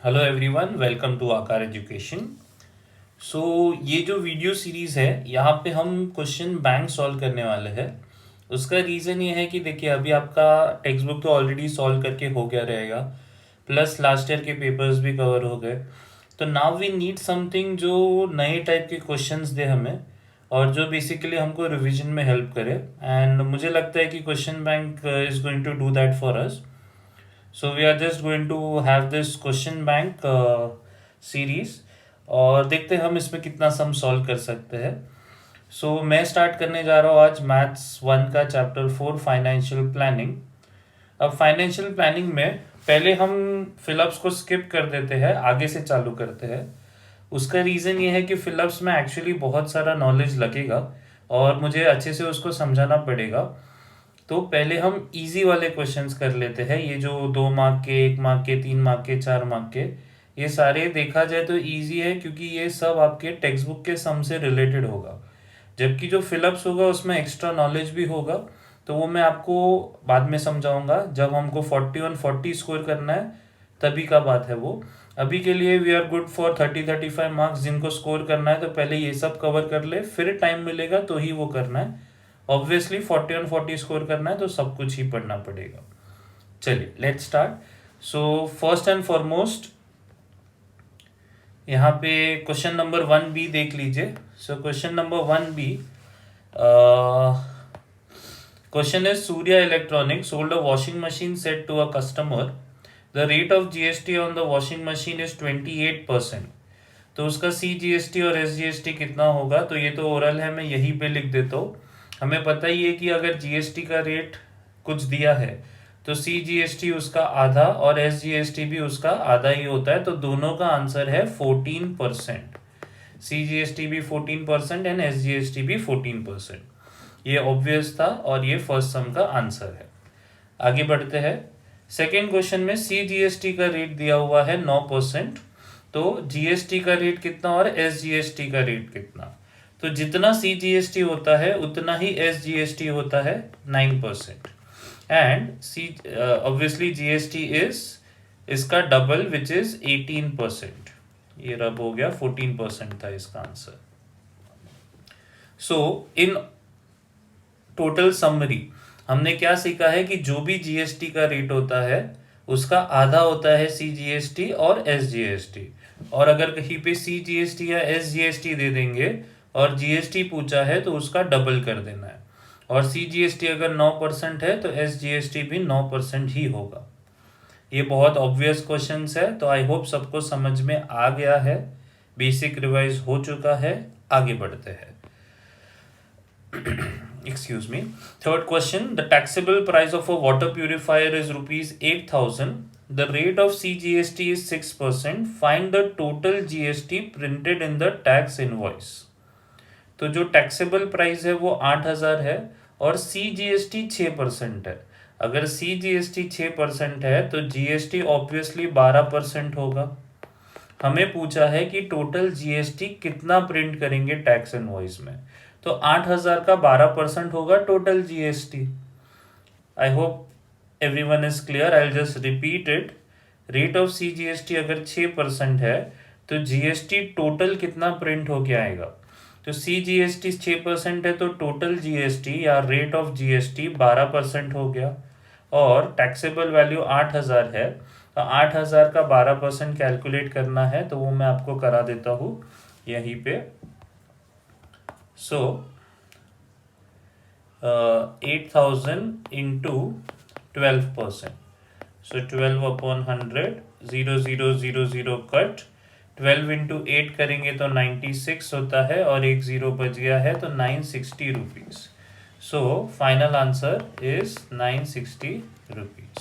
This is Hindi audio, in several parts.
हेलो एवरीवन, वेलकम टू आकार एजुकेशन। सो ये जो वीडियो सीरीज़ है, यहाँ पे हम क्वेश्चन बैंक सॉल्व करने वाले हैं। उसका रीज़न ये है कि देखिए, अभी आपका टेक्स्ट बुक तो ऑलरेडी सॉल्व करके हो गया रहेगा, प्लस लास्ट ईयर के पेपर्स भी कवर हो गए। तो नाउ वी नीड समथिंग जो नए टाइप के क्वेश्चंस दे हमें, और जो बेसिकली हमको रिवीजन में हेल्प करे। एंड मुझे लगता है कि question bank is going to do that for us. So we are just going to have this question bank series, और देखते हैं हम इसमें कितना सम सॉल्व कर सकते हैं। मैं स्टार्ट करने जा रहा हूँ आज मैथ्स 1 का चैप्टर 4 फाइनेंशियल प्लानिंग। अब फाइनेंशियल प्लानिंग में पहले हम फिलअप्स को स्किप कर देते हैं, आगे से चालू करते हैं। उसका रीज़न ये है कि फिलअप्स में एक्चुअली बहुत सारा नॉलेज लगेगा और मुझे अच्छे से उसको समझाना पड़ेगा। तो पहले हम इजी वाले क्वेश्चंस कर लेते हैं। ये जो 2 मार्क के, 1 मार्क के, 3 मार्क के, 4 मार्क के, ये सारे देखा जाए तो इजी है, क्योंकि ये सब आपके टेक्स्ट बुक के सम से रिलेटेड होगा। जबकि जो फिलअप्स होगा उसमें एक्स्ट्रा नॉलेज भी होगा, तो वो मैं आपको बाद में समझाऊंगा जब हमको 40 स्कोर करना है, तभी का बात है वो। अभी के लिए we are good for 35 marks. जिनको स्कोर करना है तो पहले ये सब कवर कर ले, फिर टाइम मिलेगा तो ही वो करना है। ऑब्वियसली 40 स्कोर करना है तो सब कुछ ही पढ़ना पड़ेगा। चलिए let's start. First and foremost यहाँ पे क्वेश्चन नंबर 1B देख लीजिए। Question number 1B, question is Surya electronics sold a washing machine set to a customer. The rate of GST on the washing machine is 28%। तो उसका CGST और SGST कितना होगा? तो ये तो ओरल है, मैं यहीं पे लिख देता हूँ। हमें पता ही है कि अगर GST का रेट कुछ दिया है तो CGST उसका आधा और SGST भी उसका आधा ही होता है, तो दोनों का आंसर है 14%। CGST भी 14% एंड SGST भी 14%। ये ऑब्वियस था और ये फर्स्ट सम का आंसर है। आगे बढ़ते हैं। सेकेंड क्वेश्चन में CGST का रेट दिया हुआ है 9%। तो GST का रेट कितना और SGST का रेट कितना? तो जितना CGST होता है उतना ही SGST होता है, 9%। एंड ऑब्वियसली GST इज इसका डबल, विच इज 18%। ये रब हो गया, 14% था इसका आंसर। इन टोटल समरी हमने क्या सीखा है कि जो भी GST का रेट होता है उसका आधा होता है CGST और SGST। और अगर कहीं पे CGST या SGST दे देंगे और GST पूछा है तो उसका डबल कर देना है। और CGST अगर 9% है तो SGST भी 9% ही होगा। ये बहुत ऑब्वियस क्वेश्चंस है, तो आई होप सबको समझ में आ गया है, बेसिक रिवाइज हो चुका है। आगे बढ़ते हैं। Excuse me. Third question, the taxable price of a water purifier is rupees 8,000. The rate of CGST is 6%. Find the total GST printed in the tax invoice. तो जो टैक्सेबल प्राइस है वो 8,000 है और CGST 6% है। अगर CGST 6% है तो GST ऑब्वियसली 12% होगा। हमें पूछा है कि टोटल GST कितना प्रिंट करेंगे टैक्स इनवॉइस में, तो 8,000 का 12% होगा total GST। I hope everyone is clear. I just repeat it. Rate of CGST अगर 6% है तो GST टोटल कितना प्रिंट होके आएगा? तो CGST 6% है तो टोटल GST या रेट ऑफ GST 12% हो गया, और टैक्सेबल वैल्यू 8,000 है, तो 8,000 का 12% कैलकुलेट करना है, तो वो मैं आपको करा देता हूँ यहीं पे। 8,000 इंटू 12%। 12 upon 100, 0 0 0 0 cut. 12 इंटू 8 करेंगे तो 96 होता है, और एक 0 बच गया है तो 960 rupees. Final answer is 960 rupees.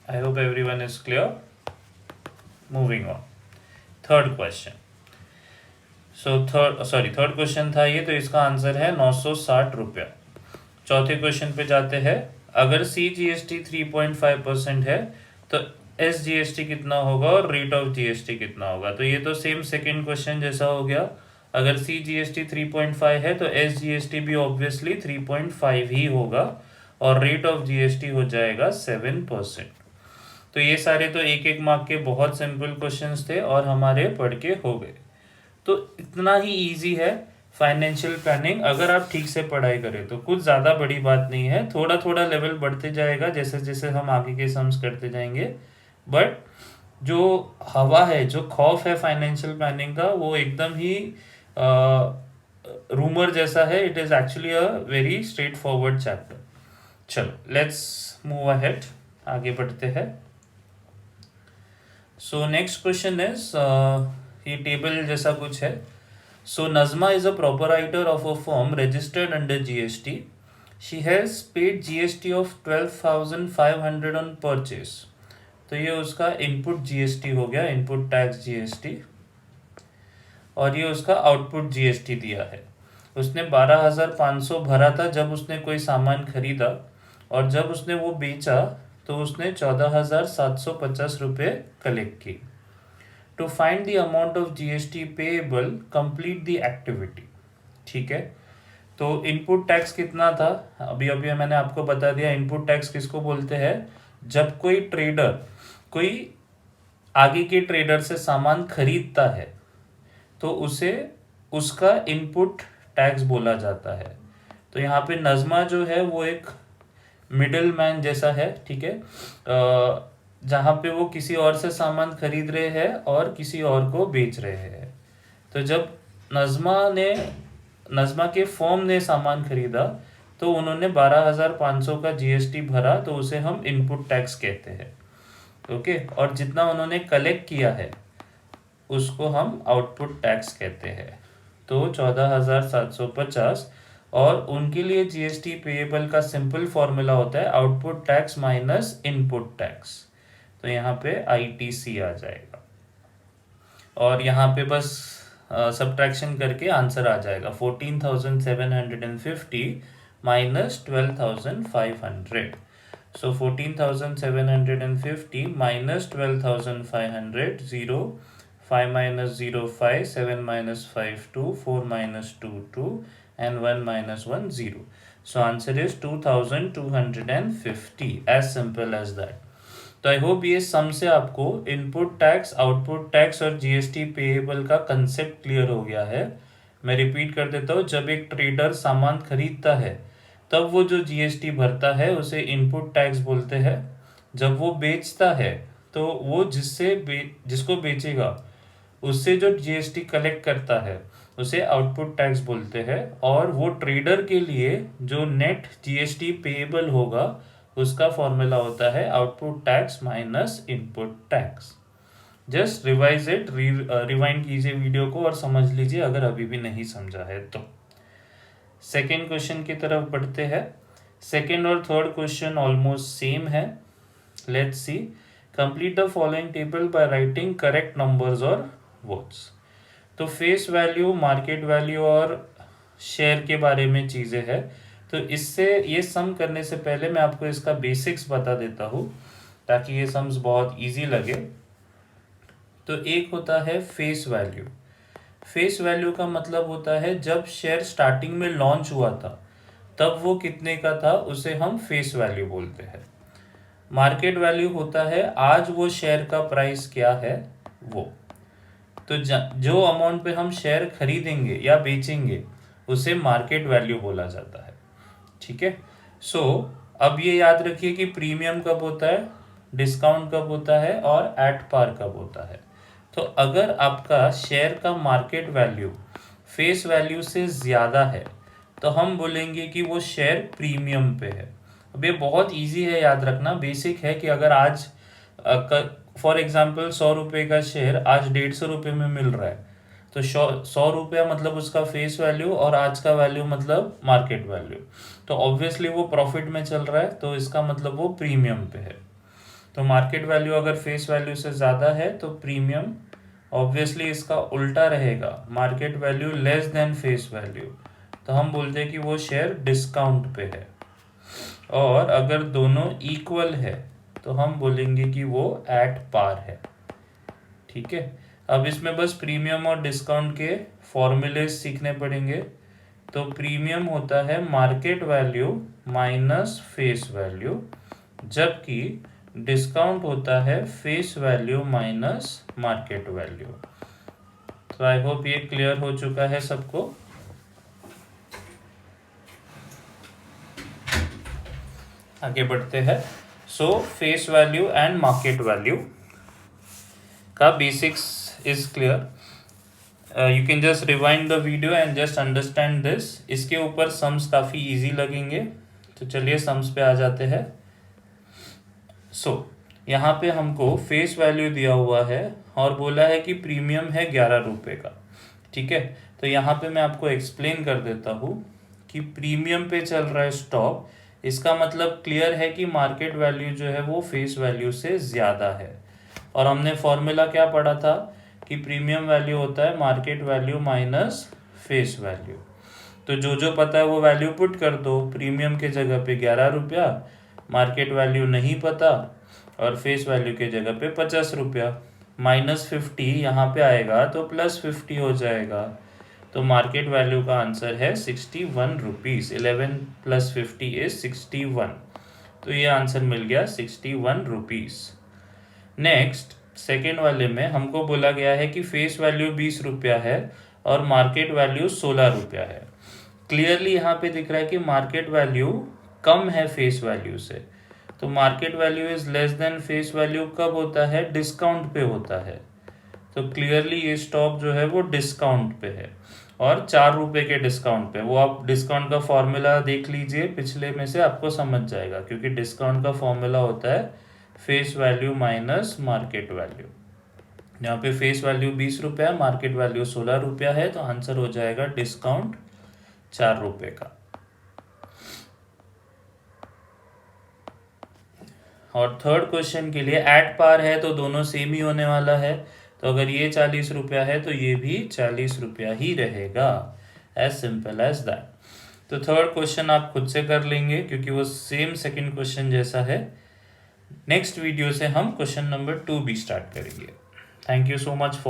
I hope everyone is clear. Moving on, third question. Third question था ये, तो इसका आंसर है 960 रुपया। चौथे क्वेश्चन पे जाते हैं। अगर CGST 3.5% है तो SGST कितना होगा और रेट ऑफ GST कितना होगा? तो ये तो सेम सेकेंड क्वेश्चन जैसा हो गया। अगर CGST 3.5 है तो SGST भी ऑब्वियसली 3.5 ही होगा, और रेट ऑफ GST हो जाएगा 7%। तो ये सारे तो एक एक मार्क के बहुत सिंपल क्वेश्चंस थे और हमारे पढ़ के हो गए। तो इतना ही इजी है फाइनेंशियल प्लानिंग, अगर आप ठीक से पढ़ाई करें तो कुछ ज़्यादा बड़ी बात नहीं है। थोड़ा थोड़ा लेवल बढ़ते जाएगा जैसे जैसे हम आगे के सम्स करते जाएंगे, बट जो हवा है, जो खौफ है फाइनेंशियल प्लानिंग का, वो एकदम ही रूमर जैसा है। It is actually a very straightforward chapter. चलो लेट्स मूव अहेड, आगे बढ़ते हैं। सो नेक्स्ट क्वेश्चन इज, ये टेबल जैसा कुछ है। So Najma is a proprietor of a firm registered under GST. She has paid GST of 12,500 on purchase. तो ये उसका इनपुट जीएसटी हो गया, इनपुट टैक्स जीएसटी, और ये उसका आउटपुट जीएसटी दिया है। उसने 12,500 भरा था जब उसने कोई सामान खरीदा, और जब उसने वो बेचा तो उसने 14,750 रुपये कलेक्ट की। To find the amount of GST payable complete the activity. ठीक है, तो इनपुट टैक्स कितना था, अभी अभी मैंने आपको बता दिया। इनपुट टैक्स किसको बोलते हैं? जब कोई ट्रेडर कोई आगे के ट्रेडर से सामान खरीदता है तो उसे उसका इनपुट टैक्स बोला जाता है। तो यहाँ पे नज़मा जो है वो एक मिडिल मैन जैसा है, ठीक है, जहाँ पे वो किसी और से सामान खरीद रहे हैं और किसी और को बेच रहे हैं। तो जब नज़मा के फर्म ने सामान खरीदा तो उन्होंने 12,500 का जीएसटी भरा, तो उसे हम इनपुट टैक्स कहते हैं। ओके, और जितना उन्होंने कलेक्ट किया है उसको हम आउटपुट टैक्स कहते हैं। तो 14,750, और उनके लिए जीएसटी पेएबल का सिंपल फॉर्मूला होता है output tax minus input tax. तो यहाँ पे आईटीसी आ जाएगा, और यहाँ पे बस सब्ट्रैक्शन करके आंसर आ जाएगा 14,750 minus 12,500। So 14,750 minus 12,500, 0, 5 minus 0, 5, 7 minus 5, 2, 4 minus 2, 2, and 1 minus 1, 0. So answer is 2,250, as simple as that. तो आई होप ये सम से आपको इनपुट टैक्स, आउटपुट टैक्स और जीएसटी पेएबल का कंसेप्ट क्लियर हो गया है। मैं रिपीट कर देता हूँ, जब एक ट्रेडर सामान खरीदता है तब वो जो जीएसटी भरता है उसे इनपुट टैक्स बोलते हैं। जब वो बेचता है तो वो जिसको बेचेगा उससे जो जीएसटी कलेक्ट करता है उसे आउटपुट टैक्स बोलते हैं। और वो ट्रेडर के लिए जो नेट जीएसटी पेएबल होगा उसका फॉर्मूला होता है output tax minus input tax. Just revise it, rewind कीजिए वीडियो को और समझ लीजिए अगर अभी भी नहीं समझा है तो। सेकेंड क्वेश्चन की तरफ बढ़ते हैं। सेकेंड और थर्ड क्वेश्चन ऑलमोस्ट सेम है। Let's see, complete the following table by writing correct numbers और वर्ड्स। तो फेस वैल्यू, मार्केट वैल्यू और शेयर के बारे में चीज़ें हैं। तो इससे ये सम करने से पहले मैं आपको इसका बेसिक्स बता देता हूँ ताकि ये सम्स बहुत इजी लगे। तो एक होता है फेस वैल्यू। फेस वैल्यू का मतलब होता है जब शेयर स्टार्टिंग में लॉन्च हुआ था तब वो कितने का था, उसे हम फेस वैल्यू बोलते हैं। मार्केट वैल्यू होता है आज वो शेयर का प्राइस क्या है वो। तो जो अमाउंट पे हम शेयर खरीदेंगे या बेचेंगे उसे मार्केट वैल्यू बोला जाता है। ठीक है, सो अब ये याद रखिए कि प्रीमियम कब होता है, डिस्काउंट कब होता है और एट पार कब होता है। तो अगर आपका शेयर का मार्केट वैल्यू फेस वैल्यू से ज़्यादा है तो हम बोलेंगे कि वो शेयर प्रीमियम पे है। अब ये बहुत इजी है याद रखना, बेसिक है कि अगर आज फॉर एग्जाम्पल 100 रुपये का शेयर आज 150 रुपये में मिल रहा है तो 100 रुपया मतलब उसका फेस वैल्यू और आज का वैल्यू मतलब मार्केट वैल्यू। तो ऑब्वियसली वो प्रॉफिट में चल रहा है तो इसका मतलब वो प्रीमियम पे है। तो मार्केट वैल्यू अगर फेस वैल्यू से ज़्यादा है तो प्रीमियम, ऑब्वियसली इसका उल्टा रहेगा, market value less than face value, तो हम बोलते हैं कि वो शेयर डिस्काउंट पे है। और अगर दोनों इक्वल है तो हम बोलेंगे कि वो एट पार है। ठीक है, अब इसमें बस प्रीमियम और डिस्काउंट के फॉर्मूले सीखने पड़ेंगे। तो प्रीमियम होता है market value minus face value, जबकि डिस्काउंट होता है face value minus market value. तो आई होप ये क्लियर हो चुका है सबको। आगे बढ़ते हैं। So face value and market value का basics is clear. You can just rewind the video and just understand this. इसके ऊपर सम्स काफ़ी इजी लगेंगे, तो चलिए सम्स पे आ जाते हैं। यहाँ पे हमको फेस वैल्यू दिया हुआ है और बोला है कि प्रीमियम है 11 रुपये का। ठीक है, तो यहाँ पे मैं आपको एक्सप्लेन कर देता हूँ कि प्रीमियम पे चल रहा है स्टॉक, इसका मतलब क्लियर है कि मार्केट वैल्यू जो है वो फेस वैल्यू से ज़्यादा है। और हमने फॉर्मूला क्या पढ़ा था कि प्रीमियम वैल्यू होता है market value minus face value. तो जो पता है वो वैल्यू पुट कर दो। प्रीमियम के जगह पे 11 रुपया, मार्केट वैल्यू नहीं पता और फेस वैल्यू के जगह पे 50 रुपया। -50 यहाँ पे आएगा तो +50 हो जाएगा। तो मार्केट वैल्यू का आंसर है 61 रुपीज़। 11 + 50 इज 61। तो ये आंसर मिल गया 61 रुपीज़। नेक्स्ट सेकेंड वाले में हमको बोला गया है कि फेस वैल्यू 20 रुपया है और मार्केट वैल्यू 16 रुपया है। क्लियरली यहाँ पे दिख रहा है कि मार्केट वैल्यू कम है फेस वैल्यू से। तो market value is less than face value कब होता है? डिस्काउंट पे होता है। तो क्लियरली ये स्टॉक जो है वो डिस्काउंट पे है और 4 रुपये के डिस्काउंट पे। वो आप डिस्काउंट का फॉर्मूला देख लीजिए पिछले में से, आपको समझ जाएगा, क्योंकि डिस्काउंट का फॉर्मूला होता है face value minus market value. यहाँ पे फेस वैल्यू 20 रुपया, मार्केट वैल्यू 16 रुपया है, तो आंसर हो जाएगा डिस्काउंट 4 रुपये का। और थर्ड क्वेश्चन के लिए एट पार है तो दोनों सेम ही होने वाला है। तो अगर ये 40 रुपया है तो ये भी 40 रुपया ही रहेगा। As simple as that. तो थर्ड क्वेश्चन आप खुद से कर लेंगे क्योंकि वो सेम सेकंड क्वेश्चन जैसा है। नेक्स्ट वीडियो से हम क्वेश्चन नंबर 2 भी स्टार्ट करेंगे। Thank you so much for